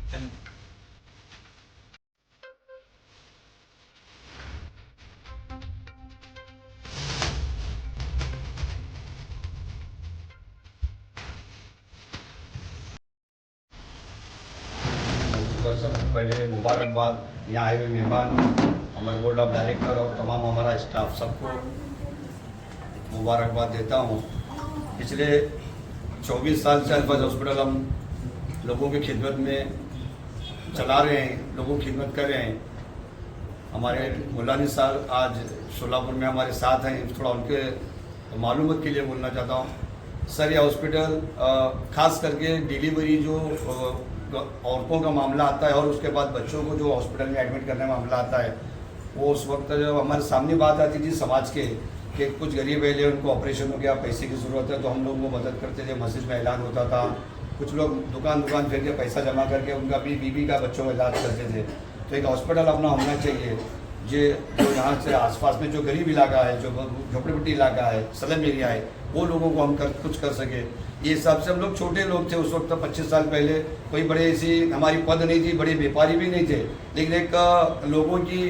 सबसे पहले मुबारकबाद यहाँ आए हुए मेहमान, हमारे बोर्ड ऑफ डायरेक्टर और तमाम हमारा स्टाफ सबको मुबारकबाद देता हूँ। पिछले 24 साल से अल्फाज हॉस्पिटल हम लोगों की खिदमत में चला रहे हैं, लोगों की खिदमत कर रहे हैं। हमारे मुलानी साहब आज सोलापुर में हमारे साथ हैं, थोड़ा उनके मालूमात के लिए बोलना चाहता हूँ। सर, ये हॉस्पिटल खास करके डिलीवरी जो औरतों का मामला आता है और उसके बाद बच्चों को जो हॉस्पिटल में एडमिट करने का मामला आता है, वो उस वक्त जब हमारे सामने बात आती थी समाज के कि कुछ गरीब पहले उनको ऑपरेशन हो गया, पैसे की ज़रूरत है, तो हम लोगों को मदद करते थे। मस्जिद में ऐलान होता था, कुछ लोग दुकान फिर के पैसा जमा करके उनका बीवी का बच्चों का इलाज करते थे। तो एक हॉस्पिटल अपना होना चाहिए जो यहाँ से आसपास में जो गरीब इलाका है, जो झोपड़ीपट्टी इलाका है, स्लम एरिया है, वो लोगों को हम कुछ कर सके। ये हिसाब से हम लोग छोटे लोग थे उस वक्त, 25 साल पहले कोई बड़े ऐसी हमारी पद नहीं थी, बड़े व्यापारी भी नहीं थे, लेकिन एक लोगों की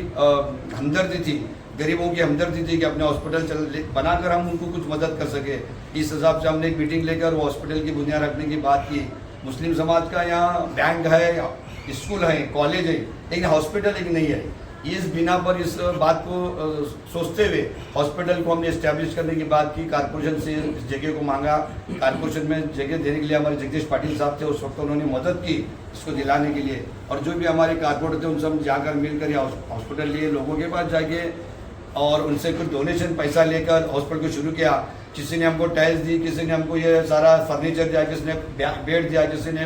हमदर्दी थी, गरीबों की हमदर्दी थी कि अपने हॉस्पिटल बनाकर हम उनको कुछ मदद कर सके। इस हिसाब से हमने एक मीटिंग लेकर वो हॉस्पिटल की बुनियाद रखने की बात की। मुस्लिम समाज का यहाँ बैंक है, स्कूल है, कॉलेज है, लेकिन हॉस्पिटल एक नहीं है। इस बिना पर इस बात को सोचते हुए हॉस्पिटल को हमने इस्टेब्लिश करने की बात की। कारपोरेशन से इस जगह को मांगा, कारपोरेशन में जगह देने के लिए हमारे जगदीश पाटिल साहब थे, उस वक्त उन्होंने मदद की इसको दिलाने के लिए। और जो भी हमारे कारपोरेटर थे उनसे हम जाकर मिलकर या हॉस्पिटल लिए लोगों के पास जाके और उनसे कुछ डोनेशन पैसा लेकर हॉस्पिटल को शुरू किया। किसी ने हमको टाइल्स दी, किसी ने हमको ये सारा फर्नीचर दिया, किसी ने बेड दिया, किसी ने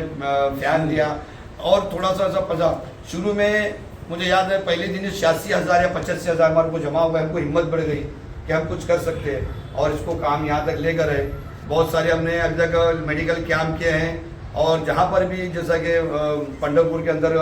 फैन दिया और थोड़ा सा पैसा। शुरू में मुझे याद है पहले दिन 86,000 या 85,000 हमारे को जमा हुआ है। हमको हिम्मत बढ़ गई कि हम कुछ कर सकते हैं और इसको काम यहाँ तक लेकर है। बहुत सारे हमने अभी तक मेडिकल कैंप किए हैं और जहाँ पर भी जैसा कि पंढरपुर के अंदर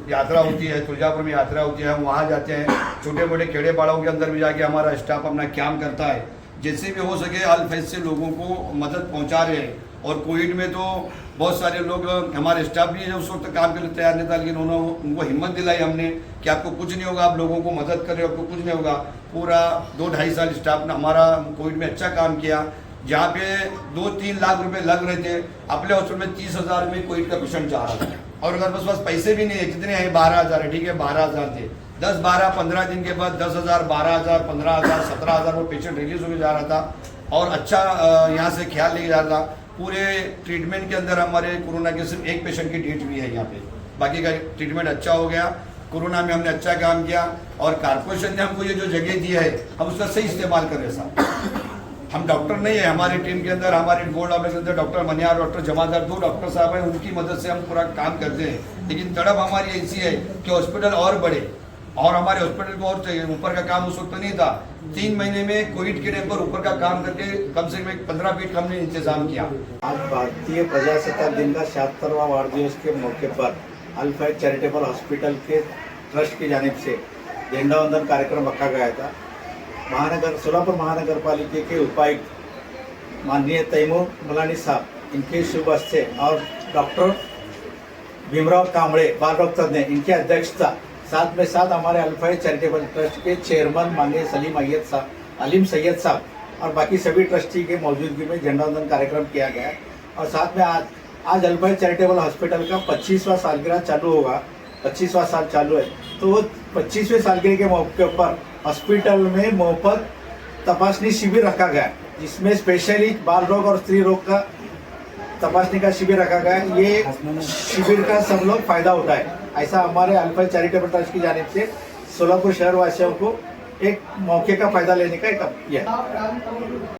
यात्रा होती है, तुलजापुर में यात्रा होती है, हम वहाँ जाते हैं। छोटे मोटे खेड़े पाड़ों के अंदर भी जाके हमारा स्टाफ अपना कैंप करता है। जैसे भी हो सके अल्फैज से लोगों को मदद पहुँचा रहे हैं। और कोविड में तो बहुत सारे लोग, हमारे स्टाफ भी उस वक्त काम के लिए तैयार नहीं था, लेकिन उनको हिम्मत दिलाई हमने कि आपको कुछ नहीं होगा, आप लोगों को मदद कर रहे हो, आपको कुछ नहीं होगा। पूरा 2-2.5 साल स्टाफ ने हमारा कोविड में अच्छा काम किया। जहाँ पे 2-3 लाख रुपए लग रहे थे, अपने हॉस्पिटल में 30,000 में कोविड का पेशेंट जा रहा था। और अगर बस पैसे भी नहीं है, कितने हैं, 12,000 है, ठीक है, 12,000 थे। 10-12-15 दिन के बाद 10,000, 12,000, 15,000, 17,000 वो पेशेंट रिलीज होकर जा रहा था और अच्छा यहाँ से ख्याल लेके जा रहा था। पूरे ट्रीटमेंट के अंदर हमारे कोरोना के सिर्फ एक पेशेंट की डेथ हुई है यहाँ पे, बाकी का ट्रीटमेंट अच्छा हो गया। कोरोना में हमने अच्छा काम किया और कारपोरेशन ने हमको ये जो जगह दी है हम उसका सही इस्तेमाल कर रहे हैं साहब। हम डॉक्टर नहीं है, हमारी टीम के अंदर हमारे बोर्ड ऑफ के अंदर डॉक्टर मनियार, डॉक्टर जमादार, 2 डॉक्टर साहब हैं, उनकी मदद से हम पूरा काम करते हैं। लेकिन तड़प हमारी ऐसी है कि हॉस्पिटल और बढ़े और हमारे हॉस्पिटल को और चाहिए। ऊपर का काम उस वक्त नहीं था। 3 महीने में कोविड के टाइम पर ऊपर का काम करके कम से कम 15 फीट हमने इंतजाम किया। आज भारतीय प्रजासत्ताक दिन का 76वां वारदिवस के मौके पर अल्फैज चैरिटेबल हॉस्पिटल के ट्रस्ट की जानिब से झंडा वंदन कार्यक्रम रखा गया था। सोलापुर महानगर पालिका के उपायुक्त माननीय तैमूर मुलानी साहब, इनके शुभ हस्ते और डॉक्टर भीमराव कांबळे बाल रोग तज्ञ, इनकी अध्यक्षता, साथ में साथ हमारे अल्फैज चैरिटेबल ट्रस्ट के चेयरमैन माननीय अलीम सैयद साहब और बाकी सभी ट्रस्टी के मौजूदगी में झंडा वंदन कार्यक्रम किया गया। और साथ में आज अल्फैज चैरिटेबल हॉस्पिटल का 25वां सालगिरह चालू होगा, 25वां साल चालू है, तो वो 25वें सालगिरह के मौके पर हॉस्पिटल में मुफ्त तपासनी शिविर रखा गया, जिसमें स्पेशली बाल रोग और स्त्री रोग का तपासनी का शिविर रखा गया है। ये शिविर का सब लोग फायदा उठाए, ऐसा हमारे अल्फैज चैरिटेबल ट्रस्ट की जानिब से सोलापुर शहर वासियों को एक मौके का फायदा लेने का एक किया।